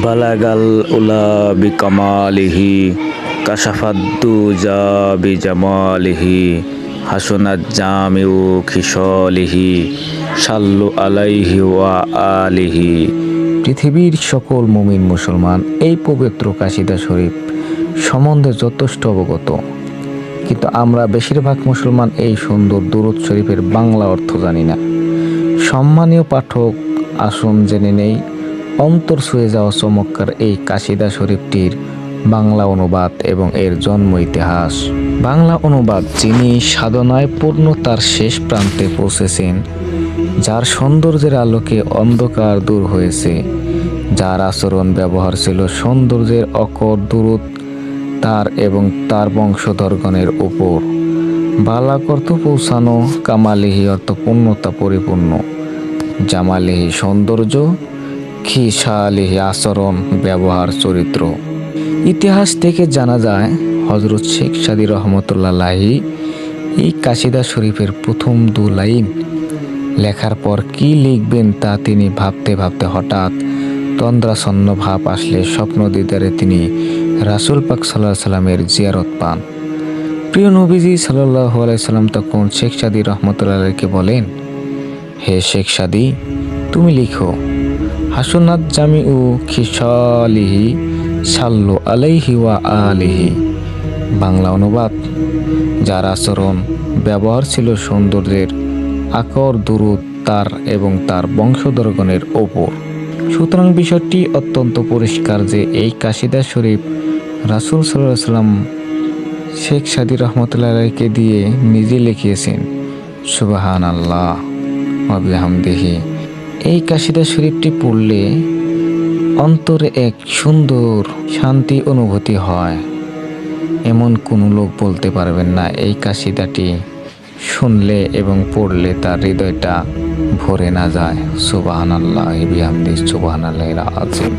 বালাগাল উলা বিকামালিহি কাশাফাদ্দুজা বিজামালিহি হাসুনাত জামিউ খিসলিহি সাল্লু আলাইহি ওয়া আলিহি। পৃথিবীর সকল মুমিন মুসলমান এই পবিত্র কাশিদা শরীফ সম্বন্ধে যথেষ্ট অবগত, কিন্তু আমরা বেশিরভাগ মুসলমান এই সুন্দর দুরূদ শরীফের বাংলা অর্থ জানি না। সম্মানীয় পাঠক, আসুন জেনে নেই অন্তর ছুঁয়ে যাওয়া চমৎকার এই কাশিদা শরীফটির বাংলা অনুবাদ এবং এর জন্ম ইতিহাস। বাংলা অনুবাদ: যিনি সাধনায় পূর্ণতার শেষ প্রান্তে পৌঁছেছেন, যার সৌন্দর্যের আলোকে অন্ধকার দূর হয়েছে, যার আচরণ ব্যবহার ছিল সৌন্দর্যের অকর দুরূদ তার এবং তার বংশধরগণের উপর। বালাক অর্থ পৌঁছানো, কামালিহি অর্থ পূর্ণতা পরিপূর্ণ, জামালিহি সৌন্দর্য, খিসালিহি আচরণ ব্যবহার চরিত্র। ইতিহাস থেকে জানা যায় হযরত শেখ সাদী রহমতুল্লাহ আলাইহি এই কাশিদা শরীফের প্রথম 2 লাইন লেখার পর কি লিখবেন তা তিনি ভাবতে ভাবতে হঠাৎ তন্দ্রাচ্ছন্ন ভাব আসলে স্বপ্ন দিদারে তিনি রাসূল পাক সাল্লাল্লাহু আলাইহি সাল্লামের জিয়ারত পান। প্রিয় নবীজি সাল্লাল্লাহু আলাইহি সাল্লাম তখন শেখ সাদী রহমতুল্লাহ আলাইহিকে বলেন, হে শেখ সাদী, তুমি লিখো, হাসুনাত জামিউ খিসালিহি সাল্লু আলাইহি ওয়া আলিহি। বাংলা অনুবাদ: যার আচরণ ব্যবহার ছিল সৌন্দর্যের আকর দুরূদ তার এবং তার বংশধরগণের ওপর। সুতরাং বিষয়টি অত্যন্ত পরিষ্কার যে এই কাশিদা শরীফ রাসূল সাল্লাল্লাহু আলাইহি সাল্লাম শেখ সাদী রহমতুল্লাহ আলাইহিকে দিয়ে নিজে লিখিয়েছেন। সুবহানাল্লাহ ওয়া বিহামদিহি। এই কাশিদা শরীফটি পড়লে অন্তরে এক সুন্দর শান্তি অনুভূতি হয়। এমন কোনো লোক বলতে পারবেন না এই কাশিদাটি শুনলে এবং পড়লে তার হৃদয়টা ভরে না যায়। সুবহানাল্লাহি বিহামদিহি, সুবহানাল্লাহিল আযীম।